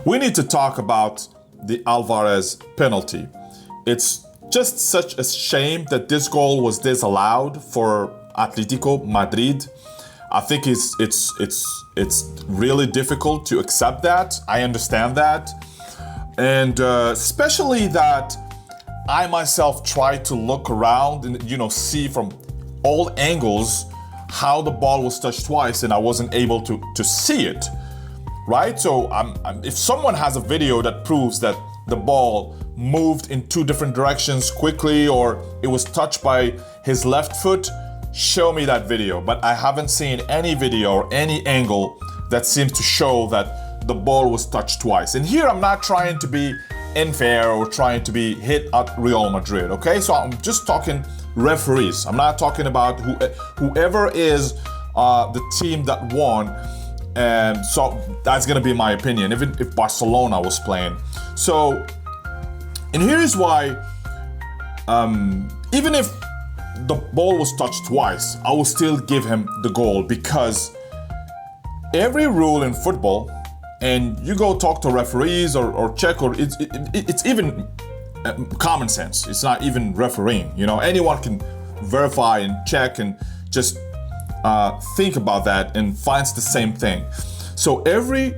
We need to talk about the Alvarez penalty. It's just such a shame that this goal was disallowed for Atletico Madrid. I think it's really difficult to accept that. I understand that. And especially that I myself tried to look around and, see from all angles how the ball was touched twice, and I wasn't able to see it, right? So if someone has a video that proves that the ball moved in two different directions quickly, or it was touched by his left foot, show me that video. But I haven't seen any video or any angle that seems to show that the ball was touched twice. And here I'm not trying to be unfair or trying to be hit at Real Madrid, okay? So I'm just talking referees. I'm not talking about whoever is the team that won. And so that's gonna be my opinion, even if Barcelona was playing. So, and here's why, even if the ball was touched twice, I will still give him the goal, because every rule in football, and you go talk to referees or check, or it's even common sense. It's not even refereeing. Anyone can verify and check and just think about that and finds the same thing. So every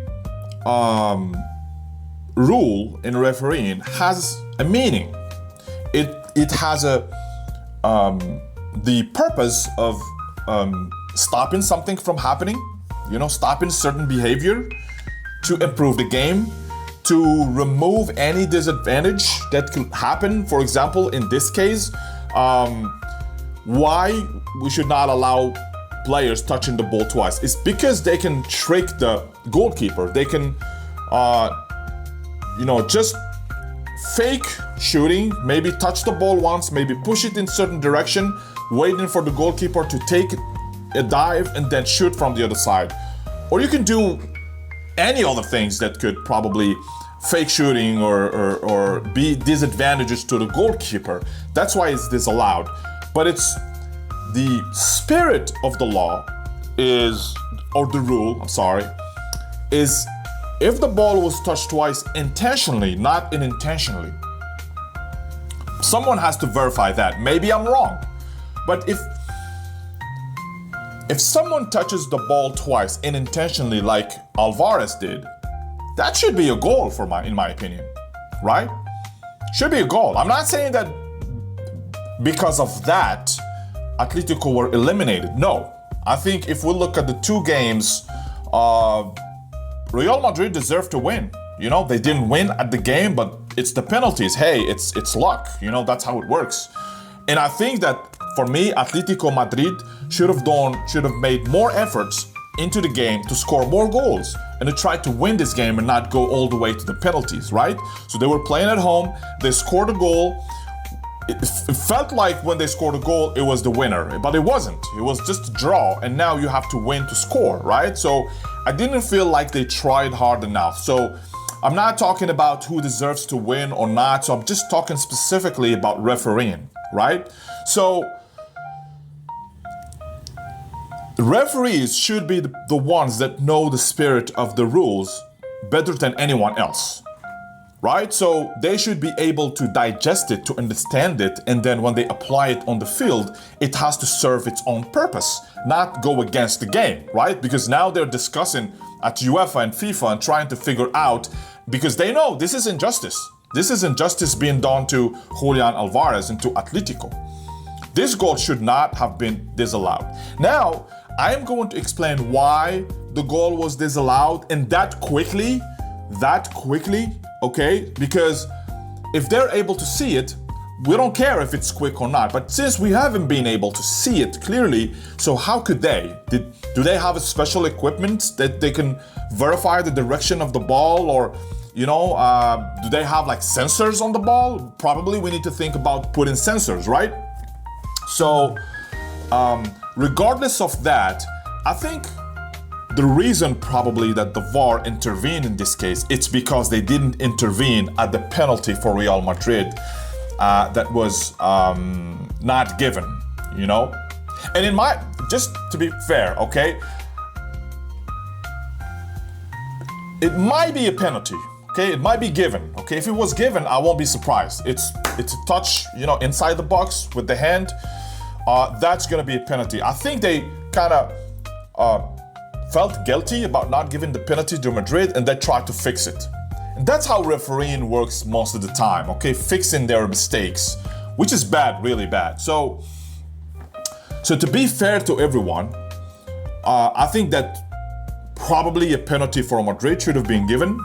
rule in refereeing has a meaning. It has the purpose of stopping something from happening, stopping certain behavior to improve the game, to remove any disadvantage that could happen. For example, in this case, why we should not allow players touching the ball twice is because they can trick the goalkeeper. They can, just fake shooting, maybe touch the ball once, maybe push it in certain direction, waiting for the goalkeeper to take a dive and then shoot from the other side. Or you can do any other things that could probably fake shooting or be disadvantages to the goalkeeper. That's why it's disallowed. But it's the spirit of the law or the rule, is if the ball was touched twice intentionally, not unintentionally. Someone has to verify that. Maybe I'm wrong. But if someone touches the ball twice unintentionally, like Alvarez did, that should be a goal in my opinion, right? Should be a goal. I'm not saying that because of that, Atletico were eliminated. No, I think if we look at the two games, Real Madrid deserved to win. They didn't win at the game, but it's the penalties. Hey, it's luck. That's how it works. And I think that for me, Atletico Madrid should have made more efforts into the game to score more goals and to try to win this game and not go all the way to the penalties, right? So they were playing at home, they scored a goal. It felt like when they scored a goal, it was the winner, but it wasn't. It was just a draw, and now you have to win to score, right? So I didn't feel like they tried hard enough. So I'm not talking about who deserves to win or not, so I'm just talking specifically about refereeing, right? So the referees should be the ones that know the spirit of the rules better than anyone else, right? So they should be able to digest it, to understand it, and then when they apply it on the field, it has to serve its own purpose, not go against the game, right? Because now they're discussing at UEFA and FIFA and trying to figure out, because they know this is injustice. This is injustice being done to Julian Alvarez and to Atletico. This goal should not have been disallowed. Now, I am going to explain why the goal was disallowed, and that quickly, okay? Because if they're able to see it, we don't care if it's quick or not. But since we haven't been able to see it clearly, so how could they? Do they have a special equipment that they can verify the direction of the ball, or do they have like sensors on the ball? Probably we need to think about putting sensors, right? So regardless of that, I think the reason probably that the VAR intervened in this case, it's because they didn't intervene at the penalty for Real Madrid that was not given, And just to be fair, okay, it might be a penalty, Okay, it might be given. Okay, if it was given, I won't be surprised. It's a touch, inside the box with the hand. That's gonna be a penalty. I think they kind of felt guilty about not giving the penalty to Madrid, and they tried to fix it. And that's how refereeing works most of the time. Okay, fixing their mistakes, which is bad, really bad. So to be fair to everyone, I think that probably a penalty for Madrid should have been given.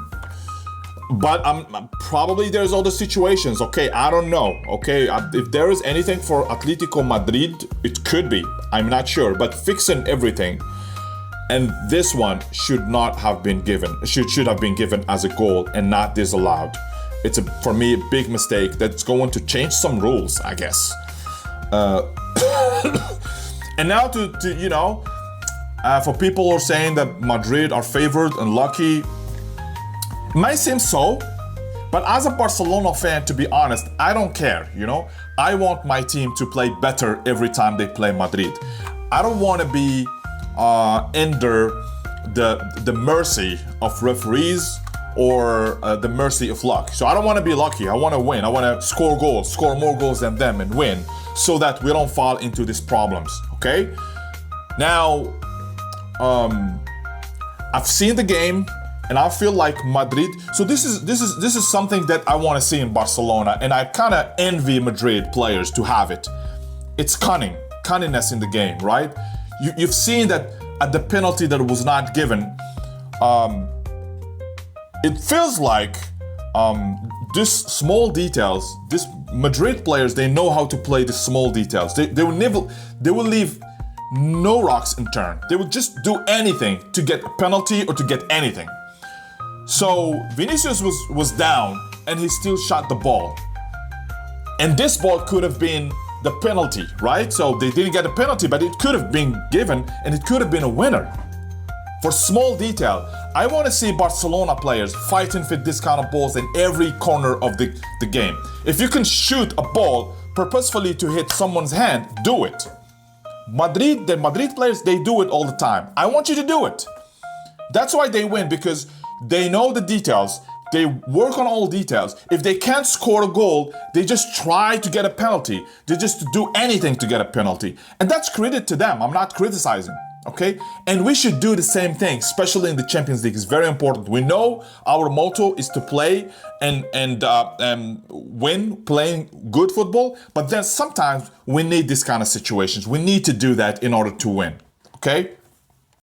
But probably there's other situations. Okay, I don't know. Okay, if there is anything for Atletico Madrid, it could be. I'm not sure. But fixing everything, and this one should not have been given. Should have been given as a goal and not disallowed. It's for me a big mistake that's going to change some rules, I guess. And now for people who are saying that Madrid are favored and lucky. It might seem so, but as a Barcelona fan, to be honest, I don't care, I want my team to play better every time they play Madrid. I don't want to be under the mercy of referees or the mercy of luck. So I don't want to be lucky. I want to win. I want to score goals, score more goals than them and win so that we don't fall into these problems, okay? Now, I've seen the game. And I feel like Madrid. So this is something that I want to see in Barcelona, and I kind of envy Madrid players to have it. It's cunningness in the game, right? You've seen that at the penalty that was not given. It feels like this small details. This Madrid players, they know how to play the small details. They will leave no rocks unturned. They will just do anything to get a penalty or to get anything. So Vinicius was down and he still shot the ball. And this ball could have been the penalty, right? So they didn't get a penalty, but it could have been given and it could have been a winner. For small detail, I want to see Barcelona players fighting for this kind of balls in every corner of the game. If you can shoot a ball purposefully to hit someone's hand, do it. The Madrid players, they do it all the time. I want you to do it. That's why they win, because they know the details. They work on all details. If they can't score a goal, they just try to get a penalty. They just do anything to get a penalty. And that's credit to them. I'm not criticizing, okay? And we should do the same thing, especially in the Champions League. It's very important. We know our motto is to play and win, playing good football. But then sometimes we need this kind of situations. We need to do that in order to win, okay?